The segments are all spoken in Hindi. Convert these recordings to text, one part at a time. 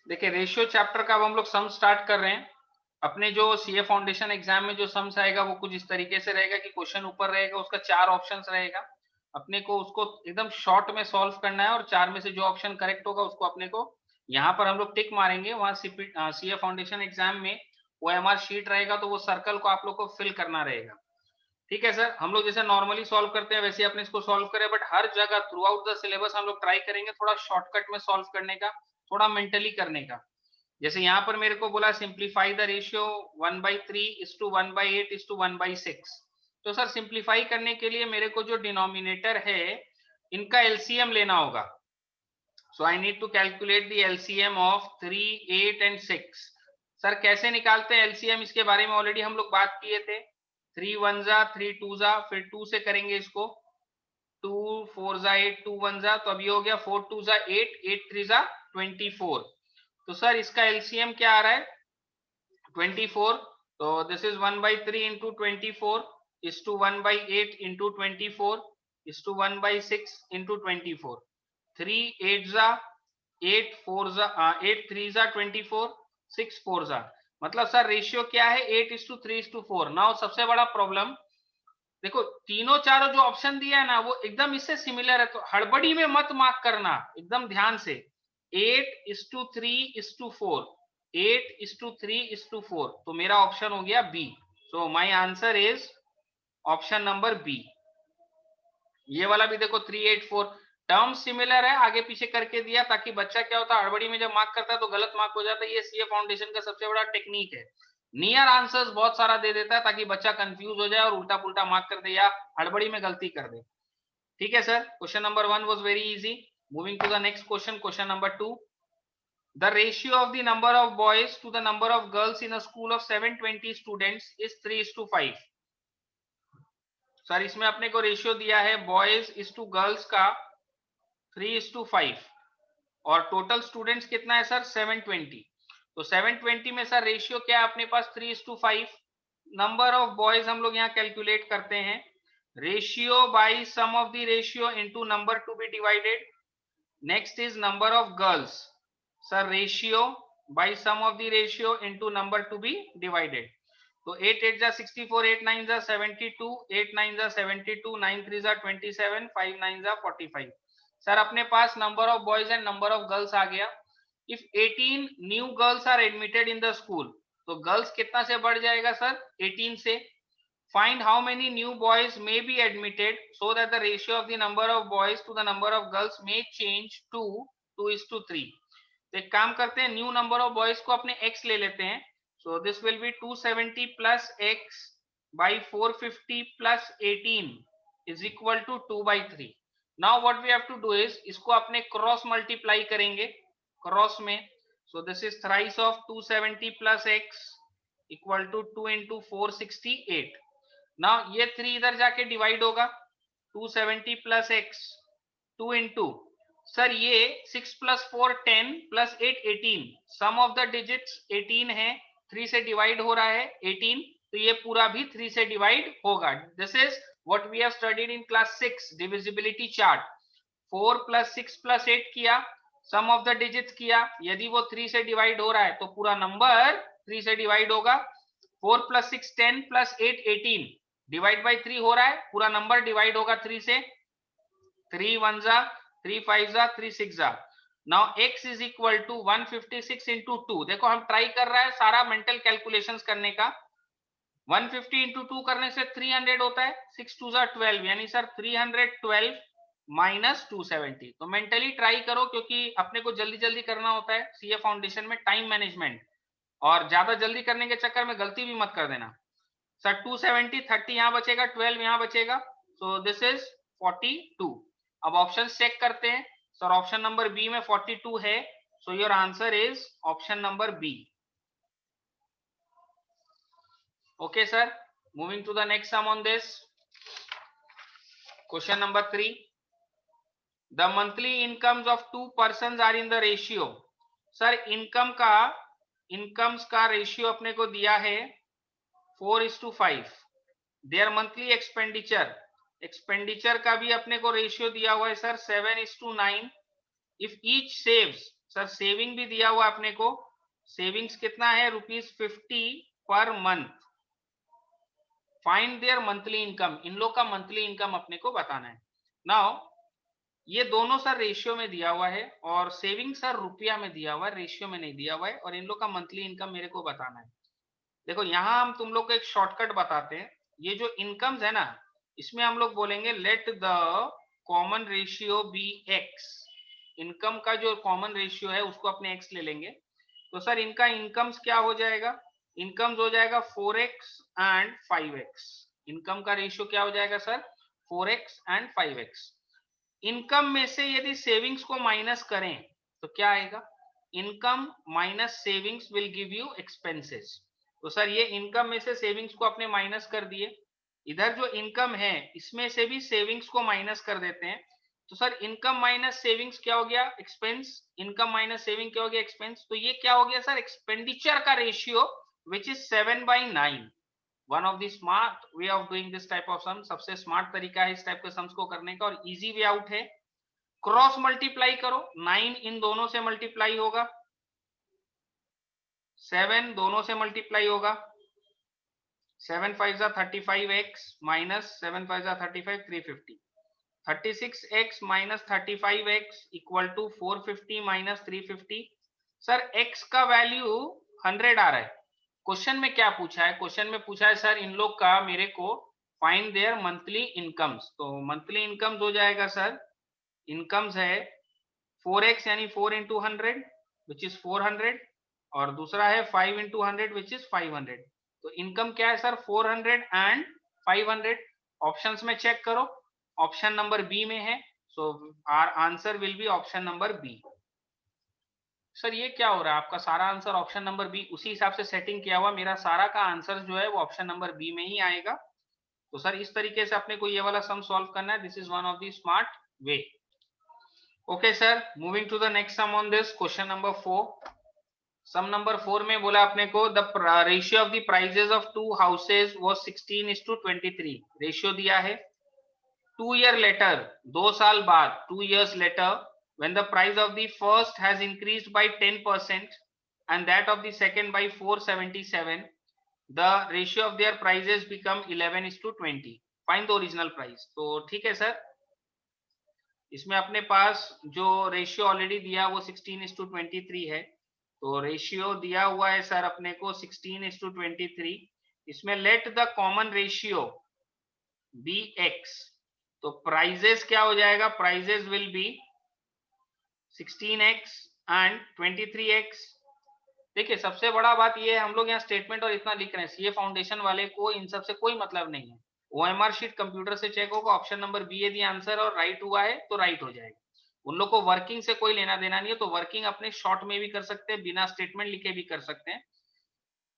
देखिए रेशियो चैप्टर का अब हम लोग सम स्टार्ट कर रहे हैं। अपने जो सीए फाउंडेशन एग्जाम में जो सम्स आएगा वो कुछ इस तरीके से रहेगा कि क्वेश्चन ऊपर रहेगा, उसका 4 ऑप्शंस रहेगा। अपने को उसको एकदम शॉर्ट में सॉल्व करना है और 4 में से जो ऑप्शन करेक्ट होगा उसको अपने को यहाँ पर हम लोग टिक मारेंगे। वहाँ सीए फाउंडेशन एग्जाम में ओएमआर शीट रहेगा, तो वो सर्कल को आप लोग को फिल करना रहेगा। ठीक है सर, हम लोग जैसे नॉर्मली सॉल्व करते हैं वैसे अपने इसको सॉल्व करें, बट हर जगह थ्रू आउट द सिलेबस हम लोग ट्राई करेंगे थोड़ा शॉर्टकट में सॉल्व करने का, थोड़ा मेंटली करने का। जैसे यहाँ पर मेरे को बोला सिंप्लीफाई द रेशियो 1/3:1/8:1/6। तो सर सिंप्लीफाई करने के लिए मेरे को जो डिनोमिनेटर है इनका एलसीएम लेना होगा। So I need to calculate the LCM of 3, 8 and 6। Sir कैसे निकालते हैं एलसीएम, इसके बारे में ऑलरेडी हम लोग बात किए थे। 3 1 जा, 3 2 जा, फिर 2 से करेंगे इसको। 2 4 जा 8, 2 1 जा, तो अभी हो गया 4 2 जा 8, 8 3 जा 24। तो सर इसका एलसीएम क्या आ रहा है 24। तो this is 1/3 into 24 is to 1/8 into 24 is to 1/6 into 24। 3 8 जा 8 4 जा 8 3 जा 24, 6 4 जा, मतलब सर रेशियो क्या है 8:3:4। नाउ सबसे बड़ा प्रॉब्लम देखो, तीनों चारों जो ऑप्शन दिया है ना वो एकदम इससे सिमिलर है, तो हड़बड़ी में मत मार्क करना, एकदम ध्यान से। 8:3:4, 8:3:4, तो मेरा ऑप्शन हो गया B. So my answer is option number B. ये वाला भी देखो 384 टर्म सिमिलर है, आगे पीछे करके दिया ताकि बच्चा क्या होता है हड़बड़ी में जब मार्क करता है तो गलत मार्क हो जाता है। ये सीए फाउंडेशन का सबसे बड़ा टेक्निक है, नियर आंसर्स बहुत सारा दे देता है ताकि बच्चा कंफ्यूज हो जाए और उल्टा पुल्टा मार्क कर दे या हड़बड़ी में गलती कर दे। ठीक है sir, question number 1 was very easy. Moving to the next question, question number 2। The ratio of the number of boys to the number of girls in a school of 720 students is 3:5। Sir इसमें अपने को रेशियो दिया है बॉयज इज टू गर्ल्स का 3:5 और टोटल स्टूडेंट्स कितना है सर 720। तो 720 में सर रेशियो क्या है अपने पास 3:5। नंबर ऑफ बॉयज हम लोग यहाँ कैलकुलेट करते हैं, ratio by sum of the ratio into number to be divided. Next is number of girls, sir ratio by sum of the ratio into number to be divided. तो 8 8 जा 64, 8 9 जा 72, 8 9 जा 72, 9 3 जा 27, 5 9 जा 45। सर अपने पास number of boys and number of girls आ गया। If 18 new girls are admitted in the school, तो गर्ल्स कितना से बढ़ जाएगा सर 18 से। Find how many new boys may be admitted so that the ratio of the number of boys to the number of girls may change to 2:3। तो एक काम करते हैं, न्यू नंबर ऑफ बॉयज को अपने x ले लेते हैं। So this will be 270 plus x by 450 plus 18 is equal to 2/3। Now what we have to do is इसको अपने क्रॉस मल्टीप्लाई करेंगे क्रॉस में। So this is thrice of 270 plus x equal to 2 into 468। Now ये 3 इधर जाके डिवाइड होगा, 270 प्लस x 2 इंटू सर ये 6 plus 4 10 plus 8 18, sum of the digits 18 है, 3 से डिवाइड हो रहा है 18, तो ये पूरा भी 3 से डिवाइड होगा। This is what we have studied in class 6 divisibility chart. 4 plus 6 plus 8 किया, सम ऑफ द डिजिट्स किया, यदि वो 3 से डिवाइड हो रहा है तो पूरा नंबर 3 से डिवाइड होगा। 4 प्लस 6 10 प्लस 8 18 डिवाइड बाई 3 हो रहा है, पूरा नंबर डिवाइड होगा 3 से। 3 1 जा 3 5 जा 3 6 जा। Now x is equal to 156 into 2। देखो हम ट्राई कर रहे हैं सारा मेंटल कैलकुलेशंस करने का। 150 इंटू 2 करने से 300 होता है, 6 2 जा 12, यानी सर 312 माइनस 270। तो मेंटली ट्राई करो क्योंकि अपने को जल्दी जल्दी करना होता है सीए फाउंडेशन में, टाइम मैनेजमेंट, और ज्यादा जल्दी करने के चक्कर में गलती भी मत कर देना। सर 270, 30 यहाँ बचेगा, 12 यहाँ बचेगा, सो दिस इज 42। अब ऑप्शन चेक करते हैं। सर ऑप्शन नंबर बी में 42 है, so your answer is option number B. Okay sir, moving to the next sum on this, question number 3। The monthly incomes of 2 persons are in the ratio. Sir incomes का रेशियो अपने को दिया है 4:5। देयर मंथली एक्सपेंडिचर का भी अपने को रेशियो दिया हुआ है sir 7:9। If each saves, sir saving भी दिया हुआ अपने को, सेविंग्स कितना है ₹50 पर month. Find their monthly income, इन लोग का मंथली इनकम अपने को बताना है। नाउ ये दोनों सर रेशियो में दिया हुआ है और सेविंग सर रुपया में दिया हुआ है, रेशियो में नहीं दिया हुआ है, और इन लोग का मंथली इनकम मेरे को बताना है। देखो यहाँ हम तुम लोग को एक शॉर्टकट बताते हैं। ये जो इनकम्स है ना, इसमें हम लोग बोलेंगे let the common ratio be x. Income का जो कॉमन रेशियो है उसको अपने एक्स ले लेंगे। तो सर इनका इनकम्स क्या हो जाएगा, इनकम्स हो जाएगा 4x एंड 5x। इनकम का रेशियो क्या हो जाएगा sir 4x and 5x। Income में से यदि सेविंग्स को माइनस करें तो क्या आएगा, income minus savings will give you expenses. तो सर ये इनकम में से सेविंग्स को अपने माइनस कर दिए, इधर जो इनकम है इसमें से भी सेविंग्स को माइनस कर देते हैं। तो सर इनकम माइनस सेविंग्स क्या हो गया एक्सपेंस, इनकम माइनस सेविंग क्या हो गया एक्सपेंस। तो ये क्या हो गया सर एक्सपेंडिचर का ratio which is 7/9। One of the smart way of doing this type of sum, सबसे स्मार्ट तरीका है इस टाइप के सम्स को करने का और इजी वे आउट है। क्रॉस मल्टीप्लाई करो, 9 इन दोनों से मल्टीप्लाई होगा, 7 दोनों से मल्टीप्लाई होगा, 7 5 35x minus 7 5 35 350, 36x minus 35x equal to 450 minus 350। Sir x का वैल्यू 100 आ रहा है। क्वेश्चन में क्या पूछा है, क्वेश्चन में पूछा है सर इन लोग का मेरे को फाइंड देयर मंथली इनकम्स। तो मंथली इनकम्स हो जाएगा सर, इनकम्स है 4x यानी 4 इंटू 100 विच इज 400, और दूसरा है 5 इंटू 100 विच इज 500। तो इनकम क्या है सर 400 एंड 500। ऑप्शंस में चेक करो, ऑप्शन नंबर बी में है, so our answer will be option number B. Sir ये क्या हो रहा है, आपका सारा आंसर ऑप्शन नंबर बी, उसी हिसाब से सेटिंग किया हुआ, मेरा सारा का आंसर जो है वो ऑप्शन नंबर बी में ही आएगा। तो सर इस तरीके से अपने को ये वाला सम सॉल्व करना है, this is one of the smart way. Okay sir, moving to the next sum on this question number 4। Sum number 4 में बोला अपने को the ratio of the prices of two houses was 16:23। Ratio दिया है 2 year later, 2 साल बाद 2 years later, when the price of the first has increased by 10% and that of the second by 477, the ratio of their prices become 11:20. Find the original price. तो ठीक है सर, इसमें अपने पास जो रेशियो ऑलरेडी दिया वो 16:23 है। तो रेशियो दिया हुआ है सर अपने को 16:23। इसमें let the common ratio be x. तो प्राइजेस क्या हो जाएगा, prices will be 16x and 23x। देखिए सबसे बड़ा बात ये है, हम लोग यहाँ स्टेटमेंट और इतना लिख रहे हैं, सीए फाउंडेशन वाले को इन सब से कोई मतलब नहीं है। ओएमआर शीट कंप्यूटर से चेक होगा, ऑप्शन नंबर बी यदि आंसर और राइट हुआ है तो राइट हो जाएगा। उन लोग को वर्किंग से कोई लेना देना नहीं है, तो वर्किंग अपने शॉर्ट में भी कर सकते हैं, बिना स्टेटमेंट लिखे भी कर सकते हैं।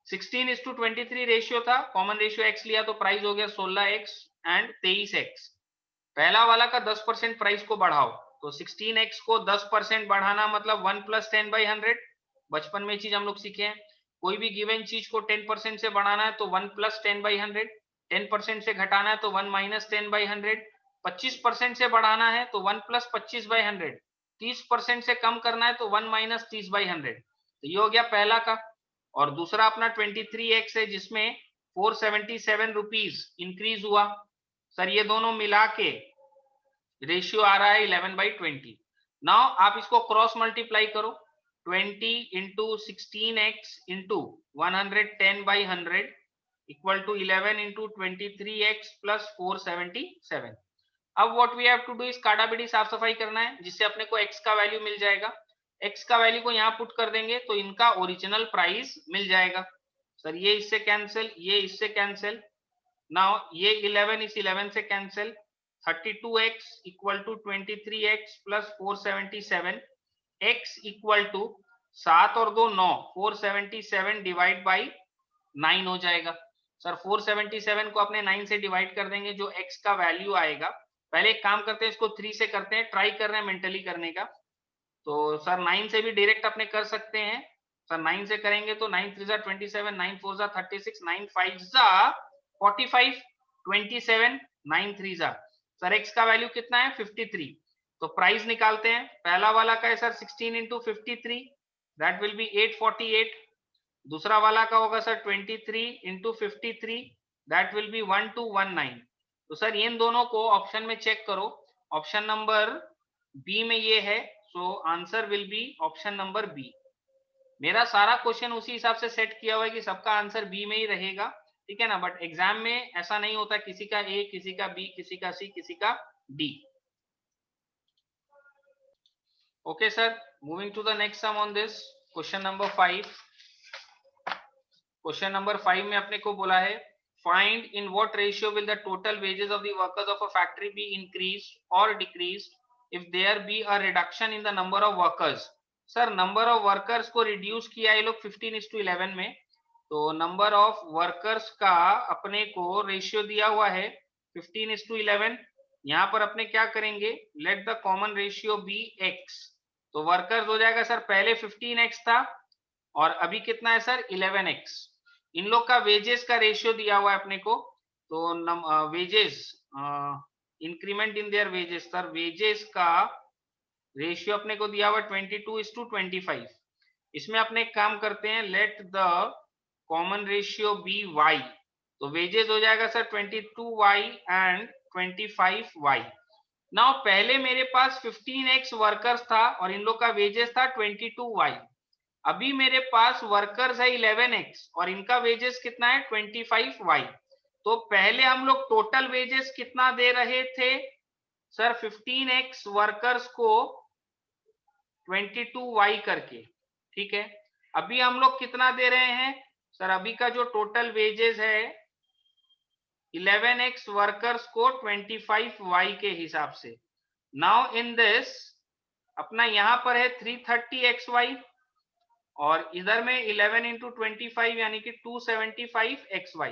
16:23 रेशियो था, कॉमन रेशियो x लिया तो प्राइस हो गया 16x एंड 23x। पहला वाला का 10% प्राइस को बढ़ाओ, तो 16x को 10% बढ़ाना मतलब 1 + 10/100। बचपन में चीज हम लोग सीखे हैं, कोई भी गिवन चीज को 10% से बढ़ाना है तो 1 + 10/100, 10% से घटाना है तो 1 - 10/100, 25% से बढ़ाना है तो 1 + 25/100, 30% से कम करना है तो 1 - 30/100। तो ये हो गया पहला का। और दूसरा अपना 23x है जिसमें 477 रुपीज इंक्रीज हुआ। सर ये दोनों मिला के रेशियो आ रहा है 11/20। नाउ आप इसको क्रॉस मल्टीप्लाई करो, 20 into 16x into 110/100 equal to 11 into 23x plus 477। अब what we have to do इस काटाबेटी साफ सफाई करना है, जिससे अपने को x का वैल्यू मिल जाएगा। x का वैल्यू को यहाँ पुट कर देंगे तो इनका ओरिजिनल प्राइस मिल जाएगा। सर ये इससे कैंसिल, ये इससे कैंसिल, नाउ ये 11 इस 11 से cancel, 32x equal to 23x plus 477, x equal to 7 और 2 9, 477 डिवाइड बाई 9 हो जाएगा। सर 477 को अपने 9 से डिवाइड कर देंगे, जो x का वैल्यू आएगा। पहले एक काम करते हैं, इसको 3 से करते हैं, ट्राई कर रहे हैं मेंटली करने का। तो सर 9 से भी डायरेक्ट अपने कर सकते हैं। सर 9 से करेंगे तो 9 3 27, 9 4 36, 9 5 45, 27, 9 3 सर x का वैल्यू कितना है 53। तो प्राइस निकालते हैं। पहला वाला का है sir 16 into 53, that will be 848। दूसरा वाला का होगा sir 23 into 53, that will be 1219। तो सर इन दोनों को ऑप्शन में चेक करो, ऑप्शन नंबर बी में ये है, so answer will be option number B. मेरा सारा क्वेश्चन उसी हिसाब से सेट किया हुआ है कि सबका आंसर बी में ही रहेगा, ठीक है ना। बट एग्जाम में ऐसा नहीं होता, किसी का ए, किसी का बी, किसी का सी, किसी का D. Okay sir, moving to the next sum on this question number 5। Question number 5 में अपने को बोला है, find in what ratio will the total wages of the workers of a factory be increased और decreased if there be a reduction in the number of workers. Sir number of workers को रिड्यूस किया ये लोग 15:11 में, तो नंबर ऑफ वर्कर्स का अपने को रेशियो दिया हुआ है 15:11। यहाँ पर अपने क्या करेंगे, let the common ratio be x। तो वर्कर्स हो जाएगा सर, पहले 15x था और अभी कितना है सर 11x। इन लोग का वेजेस का रेशियो दिया हुआ है अपने को, तो wages increment in their wages, sir wages का रेशियो अपने को दिया हुआ 22:25। इसमें अपने एक काम करते हैं, let the common ratio be y। तो वेजेस हो जाएगा sir 22y and 25y। Now पहले मेरे पास 15x वर्कर्स था और इन लोग का वेजेस था 22y। अभी मेरे पास वर्कर्स है 11x और इनका वेजेस कितना है 25y। तो पहले हम लोग टोटल वेजेस कितना दे रहे थे सर, 15x वर्कर्स को 22y करके, ठीक है। अभी हम लोग कितना दे रहे हैं सर, अभी का जो टोटल वेजेस है 11x वर्कर्स को 25y के हिसाब से। नाउ इन दिस अपना यहां पर है 330xy और इधर में 11 इंटू 25 यानी कि 275xy।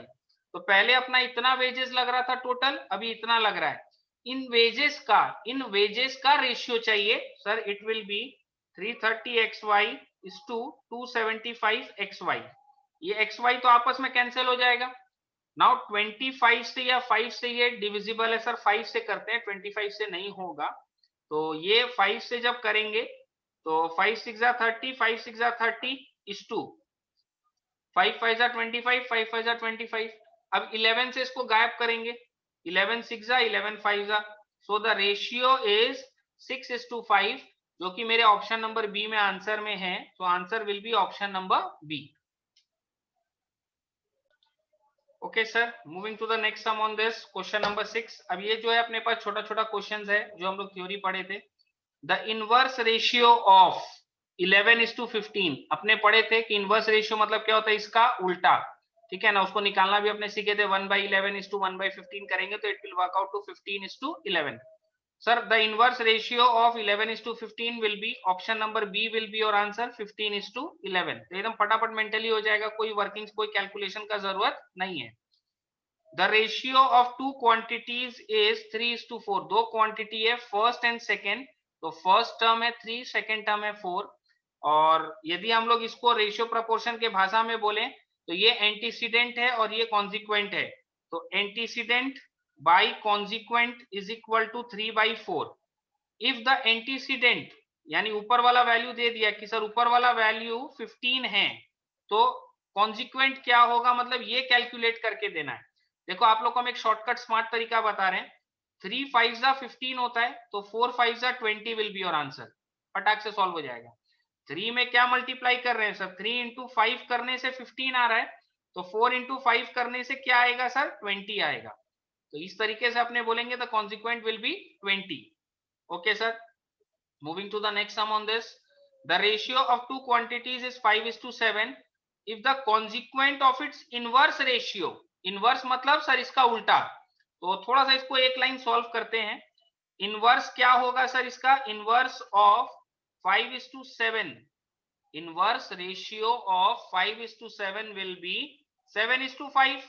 तो पहले अपना इतना वेजेस लग रहा था टोटल, अभी इतना लग रहा है। इन वेजेस का रेशियो चाहिए sir, it will be 330xy is to 275xy। ये xy तो आपस में कैंसिल हो जाएगा। नाउ 25 से या 5 से ये डिविजिबल है सर, 5 से करते हैं, 25 से नहीं होगा। तो ये 5 से जब करेंगे तो 5 6 30, 5 6 30 इज टू 5 5 25, 5 5 25। अब 11 से इसको गायब करेंगे, 11 6 11 5। सो द रेशियो इज 6:5, जो कि मेरे ऑप्शन नंबर बी में आंसर में है। तो answer will be option number B. Okay sir, moving to the next sum on this question number 6। अब ये जो है अपने पास छोटा छोटा क्वेश्चन है जो हम लोग थ्योरी पढ़े थे। द इनवर्स रेशियो ऑफ 11:15 अपने पढ़े थे कि इनवर्स रेशियो मतलब क्या होता है, इसका उल्टा, ठीक है ना। उसको निकालना भी अपने सीखे थे, 1/11:1/15 करेंगे तो it will work out to 15:11। Sir the inverse ratio of 11:15 will be option number B will be और आंसर 15:11। तो एकदम फटाफट मेंटली हो जाएगा, कोई वर्किंग कोई कैलकुलेशन का जरूरत नहीं है। The ratio of two quantities is 3:4। दो क्वांटिटी है फर्स्ट एंड सेकेंड, तो फर्स्ट टर्म है 3, सेकेंड टर्म है 4। और यदि हम लोग इसको रेशियो प्रपोर्शन के भाषा में बोले तो ये एंटीसीडेंट है और ये कॉन्सिक्वेंट है। तो antecedent by consequent is equal to 3/4। If the antecedent यानी ऊपर वाला वैल्यू दे दिया कि सर ऊपर वाला वैल्यू 15 है, तो कॉन्सिक्वेंट क्या होगा, मतलब ये कैलकुलेट करके देना है। देखो आप लोग को हम एक शॉर्टकट स्मार्ट तरीका बता रहे हैं। 3 5 15 होता है, तो 4 5 20 विल बी योर आंसर। फटाक से सॉल्व हो जाएगा। 3 में क्या मल्टीप्लाई कर रहे हैं सर, 3 इंटू 5 करने से 15 आ रहा है, तो 4 इंटू 5 करने से क्या आएगा सर, 20 आएगा। तो इस तरीके से अपने बोलेंगे the consequent will be 20। Okay sir, moving to the next sum on this. The ratio of two quantities is 5:7 if the consequent of its inverse ratio, inverse मतलब सर इसका उल्टा। तो थोड़ा सा इसको एक लाइन सॉल्व करते हैं। इनवर्स क्या होगा सर इसका, inverse of 5:7, inverse ratio of 5:7 will be 7:5।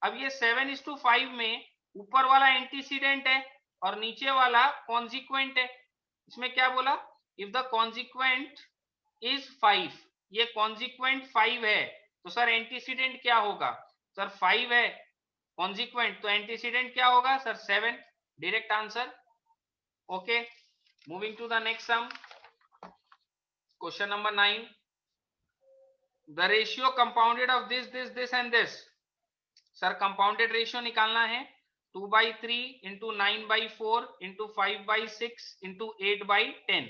अब ये 7:5 में ऊपर वाला एंटीसीडेंट है और नीचे वाला कॉन्सिक्वेंट है। इसमें क्या बोला, इफ द कॉन्सिक्वेंट इज 5, ये कॉन्सिक्वेंट 5 है, तो सर एंटीसीडेंट क्या होगा, सर 5 है कॉन्सिक्वेंट, तो एंटीसीडेंट क्या होगा sir 7, direct answer. Okay, Moving to the next sum, question number 9. The ratio compounded of this and this. Sir compounded ratio निकालना है 2/3 इंटू 9/4 इंटू 5/6 इंटू 8/10.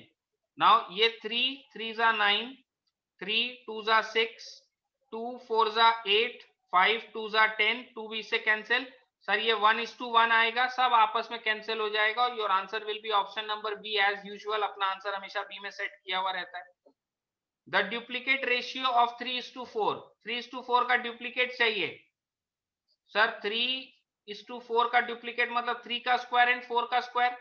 नाउ ये 3 जा 9, 3 2 जा 6, 2 4 जा 8, 5 2 जा 10, 2 b से कैंसिल. सर ये 1:1 आएगा, सब आपस में कैंसिल हो जाएगा और your answer will be option number B. As usual अपना आंसर हमेशा बी में सेट किया हुआ रहता है. The duplicate ratio of 3:4. 3:4 का डुप्लीकेट चाहिए सर. 3:4 का डुप्लीकेट मतलब 3 का स्क्वायर एंड 4 का स्क्वायर.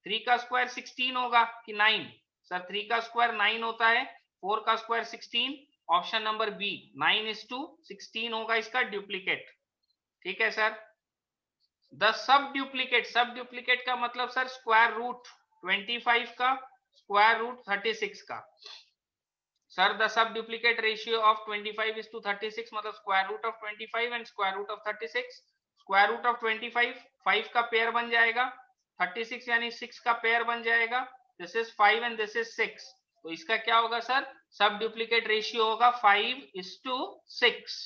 3 का स्क्वायर 16 होगा कि 9? सर 3 का स्क्वायर 9 होता है, 4 का स्क्वायर 16. ऑप्शन नंबर बी 9:16 होगा इसका डुप्लीकेट. ठीक है सर. द सब डुप्लीकेट का मतलब सर स्क्वायर रूट 25 का, स्क्वायर रूट 36 का. Sir the sub duplicate ratio of 25:36 मतलब square root of 25 and square root of 36. Square root of 25 5 का पेयर बन जाएगा, 36 यानी 6 का पेयर बन जाएगा. This is 5 and this is 6. तो इसका क्या होगा सर? सब डुप्लीकेट रेशियो होगा 5:6.